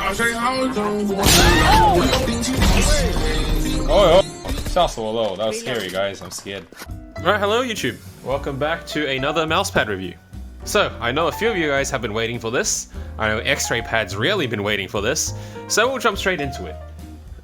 Oh,吓死我了, that was scary, guys. I'm scared. Alright, hello YouTube. Welcome back to another mousepad review. So, I know a few of you guys have been waiting for this. I know X-Raypad's really been waiting for this. So we'll jump straight into it.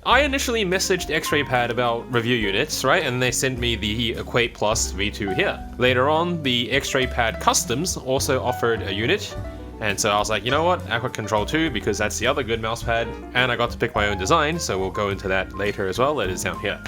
I initially messaged X-Raypad about review units, right? And they sent me the Equate V2 here. Later on, the X-Raypad Customs also offered a unit. And so I was like, you know what, Aqua Control 2, because that's the other good mousepad. And I got to pick my own design, so we'll go into that later as well. It is down here.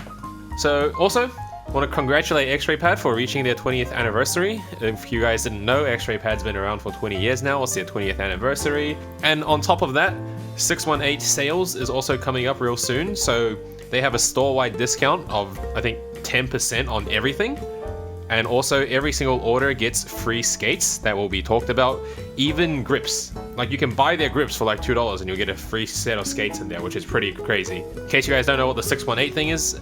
So also, I want to congratulate X-Raypad for reaching their 20th anniversary. If you guys didn't know, X-Raypad's been around for 20 years now. It's their 20th anniversary. And on top of that, 618 sales is also coming up real soon. So they have a store-wide discount of, I think, 10% on everything. And also every single order gets free skates that will be talked about, even grips. Like you can buy their grips for like $2 and you'll get a free set of skates in there, which is pretty crazy. In case you guys don't know what the 618 thing is,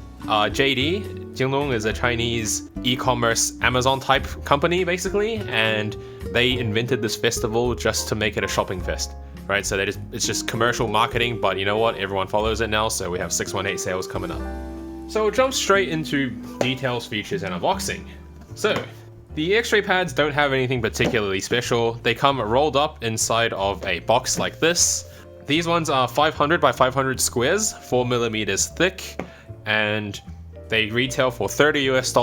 Jade is a Chinese e-commerce Amazon type company basically, and they invented this festival just to make it a shopping fest. Right, so it's just commercial marketing, but you know what? Everyone follows it now, so we have 618 sales coming up. So we'll jump straight into details, features, and unboxing. So, the X-Raypads don't have anything particularly special. They come rolled up inside of a box like this. These ones are 500 by 500 squares, 4mm thick, and they retail for $30 US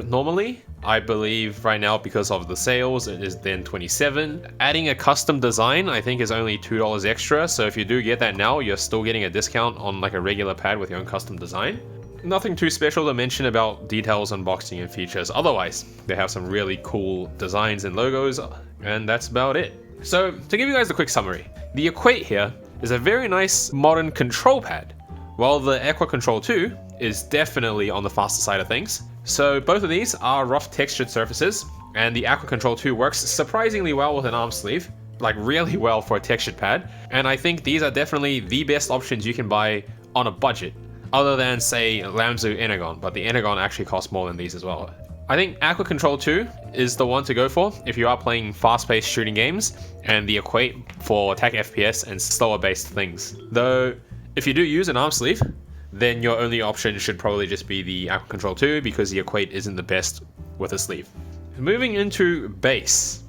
normally. I believe right now, because of the sales, it is then 27. Adding a custom design, I think, is only $2 extra, so if you do get that now, you're still getting a discount on like a regular pad with your own custom design. Nothing too special to mention about details, unboxing, and features. Otherwise, they have some really cool designs and logos, and that's about it. So, to give you guys a quick summary, the Equate here is a very nice modern control pad, while the Aqua Control 2 is definitely on the faster side of things. So both of these are rough textured surfaces, and the Aqua Control 2 works surprisingly well with an arm sleeve, like really well for a textured pad, and I think these are definitely the best options you can buy on a budget, other than say Lamzu Energon, but the Energon actually costs more than these as well. I think Aqua Control 2 is the one to go for if you are playing fast-paced shooting games, and the Equate for attack FPS and slower-based things. Though, if you do use an arm sleeve, then your only option should probably just be the Aqua Control 2 because the Equate isn't the best with a sleeve. Moving into base.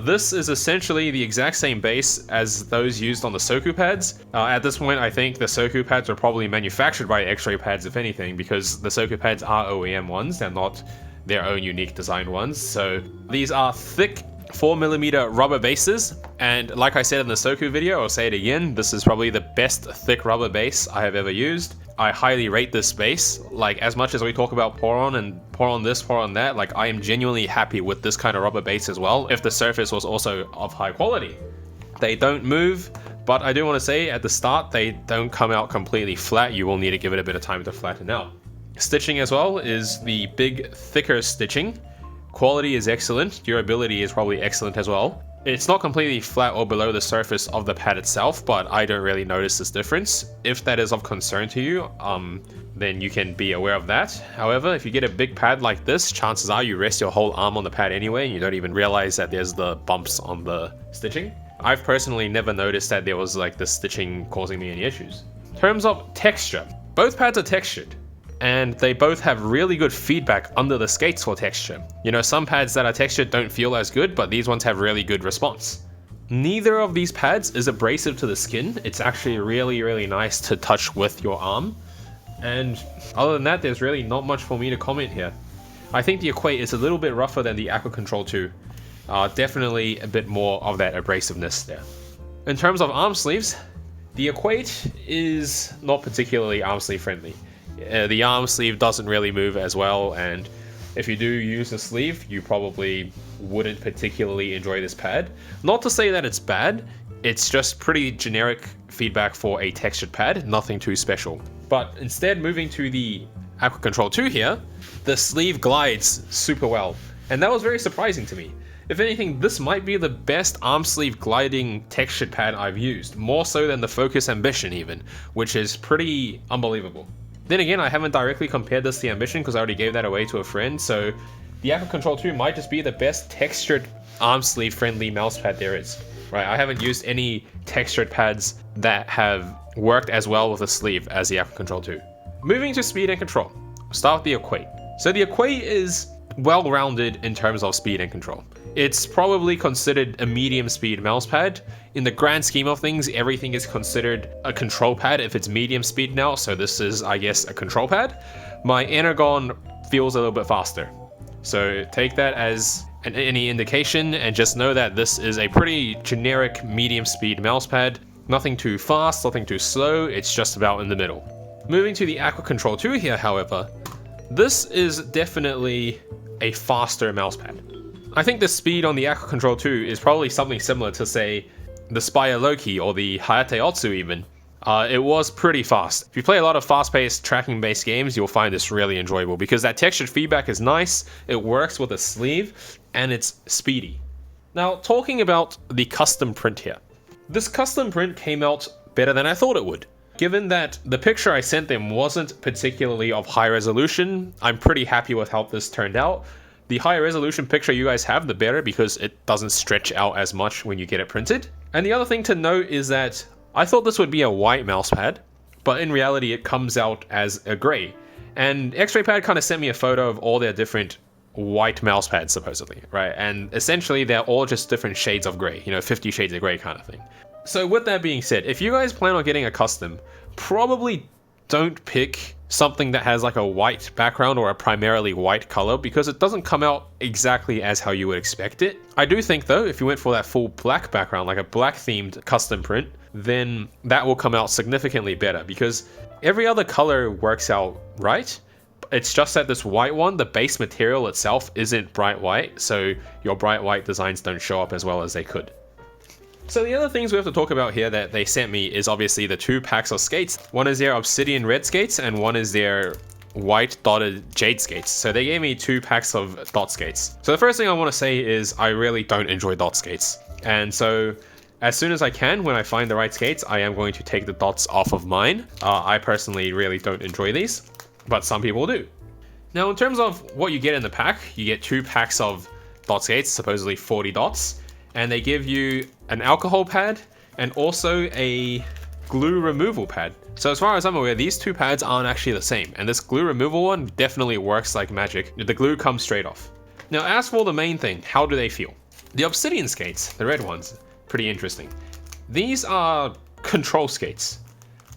This is essentially the exact same base as those used on the Soku pads. At this point, I think the Soku pads are probably manufactured by X-Raypads, if anything, because the Soku pads are OEM ones, they're not their own unique designed ones. So these are thick 4mm rubber bases, and like I said in the Soku video, I'll say it again, this is probably the best thick rubber base I have ever used. I highly rate this base. Like, as much as we talk about pour on and pour on this, pour on that, like I am genuinely happy with this kind of rubber base as well, if the surface was also of high quality. They don't move, but I do want to say at the start, they don't come out completely flat. You will need to give it a bit of time to flatten out. Stitching as well is the big, thicker stitching. Quality is excellent, durability is probably excellent as well. It's not completely flat or below the surface of the pad itself, but I don't really notice this difference. If that is of concern to you, then you can be aware of that. However, if you get a big pad like this, chances are you rest your whole arm on the pad anyway, and you don't even realize that there's the bumps on the stitching. I've personally never noticed that there was like the stitching causing me any issues. In terms of texture, both pads are textured, and they both have really good feedback under the skates for texture. You know, some pads that are textured don't feel as good, but these ones have really good response. Neither of these pads is abrasive to the skin. It's actually really nice to touch with your arm. And other than that, there's really not much for me to comment here. I think the Equate is a little bit rougher than the Aqua Control 2. Definitely a bit more of that abrasiveness there. In terms of arm sleeves, the Equate is not particularly arm sleeve friendly. The arm sleeve doesn't really move as well, and if you do use a sleeve, you probably wouldn't particularly enjoy this pad. Not to say that it's bad, it's just pretty generic feedback for a textured pad, nothing too special. But instead, moving to the Aqua Control 2 here, the sleeve glides super well, and that was very surprising to me. If anything, this might be the best arm sleeve gliding textured pad I've used, more so than the Focus Ambition even, which is pretty unbelievable. Then again, I haven't directly compared this to the Ambition because I already gave that away to a friend, so the Aqua Control 2 might just be the best textured arm sleeve friendly mousepad there is. right? I haven't used any textured pads that have worked as well with a sleeve as the Equate Control 2. Moving to speed and control, we'll start with the Equate. So the Equate is well-rounded in terms of speed and control. It's probably considered a medium speed mouse pad. In the grand scheme of things, everything is considered a control pad if it's medium speed now, so this is, I guess, a control pad. My Energon feels a little bit faster. So take that as any indication and just know that this is a pretty generic medium speed mouse pad. Nothing too fast, nothing too slow, it's just about in the middle. Moving to the Equate Control 2 here, however, this is definitely a faster mouse pad. I think the speed on the Equate Control 2 is probably something similar to, say, the Spire Loki or the Hayate Otsu even. It was pretty fast. If you play a lot of fast-paced, tracking-based games, you'll find this really enjoyable because that textured feedback is nice, it works with a sleeve, and it's speedy. Now, talking about the custom print here. This custom print came out better than I thought it would. Given that the picture I sent them wasn't particularly of high resolution, I'm pretty happy with how this turned out. The higher resolution picture you guys have, the better, because it doesn't stretch out as much when you get it printed. And the other thing to note is that I thought this would be a white mouse pad, but in reality it comes out as a gray. And X-Raypad kind of sent me a photo of all their different white mouse pads, supposedly, right? And essentially they're all just different shades of gray, 50 shades of gray kind of thing. So with that being said, if you guys plan on getting a custom, probably don't pick something that has like a white background or a primarily white color because it doesn't come out exactly as how you would expect it. I do think though, if you went for that full black background, like a black themed custom print, then that will come out significantly better because every other color works out right. It's just that this white one, the base material itself isn't bright white, so your bright white designs don't show up as well as they could. So the other things we have to talk about here that they sent me is obviously the 2 packs of skates. One is their Obsidian red skates and one is their white dotted Jade skates. So they gave me 2 packs of dot skates. So the first thing I want to say is I really don't enjoy dot skates. And so as soon as I can, when I find the right skates, I am going to take the dots off of mine. I personally really don't enjoy these, but some people do. Now in terms of what you get in the pack, you get 2 packs of dot skates, supposedly 40 dots. And they give you an alcohol pad and also a glue removal pad. So as far as I'm aware, these 2 pads aren't actually the same, and this glue removal one definitely works like magic. The glue comes straight off. Now as for the main thing, how do they feel? The Obsidian skates, the red ones, pretty interesting. These are control skates.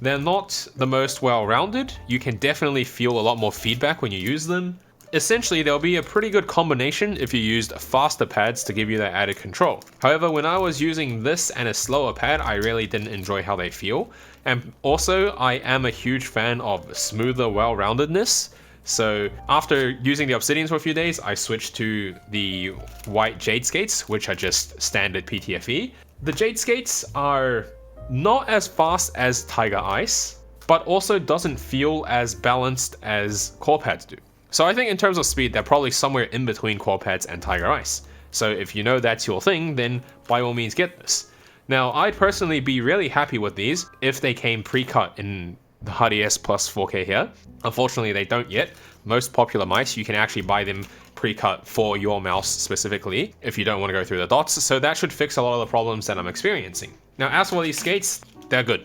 They're not the most well-rounded. You can definitely feel a lot more feedback when you use them. Essentially, there'll be a pretty good combination if you used faster pads to give you that added control. However, when I was using this and a slower pad, I really didn't enjoy how they feel. And also, I am a huge fan of smoother, well-roundedness. So after using the Obsidians for a few days, I switched to the white Jade Skates, which are just standard PTFE. The Jade Skates are not as fast as Tiger Ice, but also doesn't feel as balanced as core pads do. So I think in terms of speed, they're probably somewhere in between core pads and Tiger Ice. So if you know that's your thing, then by all means get this. Now, I'd personally be really happy with these if they came pre-cut in the HDS plus 4K here. Unfortunately, they don't yet. Most popular mice, you can actually buy them pre-cut for your mouse specifically if you don't want to go through the dots. So that should fix a lot of the problems that I'm experiencing. Now, as for these skates, they're good.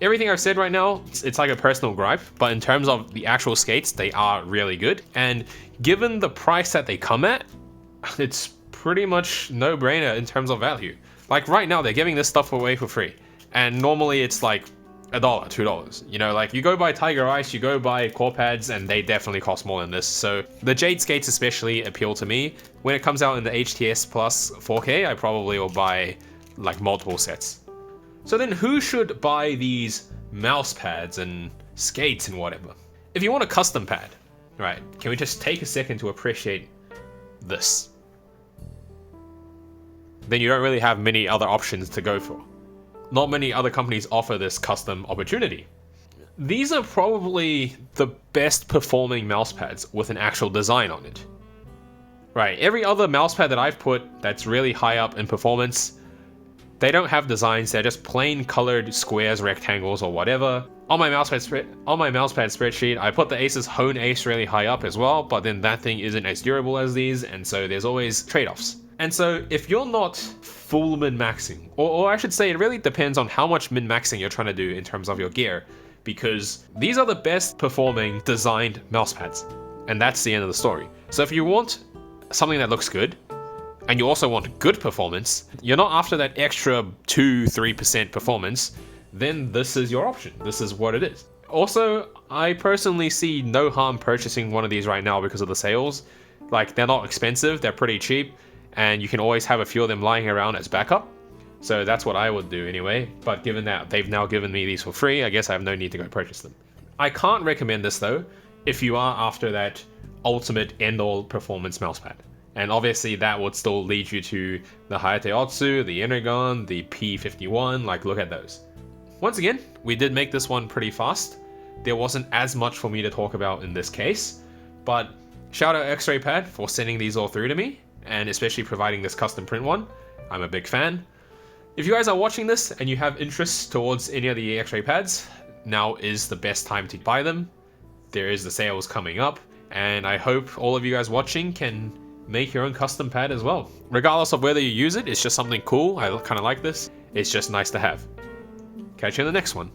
Everything I've said right now, it's like a personal gripe, but in terms of the actual skates, they are really good. And given the price that they come at, it's pretty much no-brainer in terms of value. Like right now, they're giving this stuff away for free. And normally it's like $1, $2. Like you go buy Tiger Ice, you go buy core pads, and they definitely cost more than this. So the Jade Skates especially appeal to me. When it comes out in the HTS plus 4K, I probably will buy like multiple sets. So then who should buy these mouse pads and skates and whatever? If you want a custom pad, right, can we just take a second to appreciate this? Then you don't really have many other options to go for. Not many other companies offer this custom opportunity. These are probably the best performing mouse pads with an actual design on it. Right, every other mouse pad that I've put that's really high up in performance, they don't have designs, they're just plain colored squares, rectangles, or whatever. On my mousepad spreadsheet, I put the Asus Hone Ace really high up as well, but then that thing isn't as durable as these, and so there's always trade-offs. And so if you're not full min-maxing, or I should say it really depends on how much min-maxing you're trying to do in terms of your gear, because these are the best performing designed mouse pads, and that's the end of the story. So if you want something that looks good, and you also want good performance, you're not after that extra 2-3% performance, then this is your option. This is what it is. Also, I personally see no harm purchasing one of these right now because of the sales. Like, they're not expensive, they're pretty cheap, and you can always have a few of them lying around as backup. So that's what I would do anyway, but given that they've now given me these for free, I guess I have no need to go purchase them. I can't recommend this though, if you are after that ultimate end-all performance mousepad. And obviously that would still lead you to the Hayate Otsu, the Energon, the P51, like look at those. Once again, we did make this one pretty fast. There wasn't as much for me to talk about in this case, but shout out X-Raypad for sending these all through to me, and especially providing this custom print one. I'm a big fan. If you guys are watching this and you have interest towards any of the X-Raypads, now is the best time to buy them. There is the sales coming up, and I hope all of you guys watching can make your own custom pad as well. Regardless of whether you use it, it's just something cool. I kind of like this. It's just nice to have. Catch you in the next one.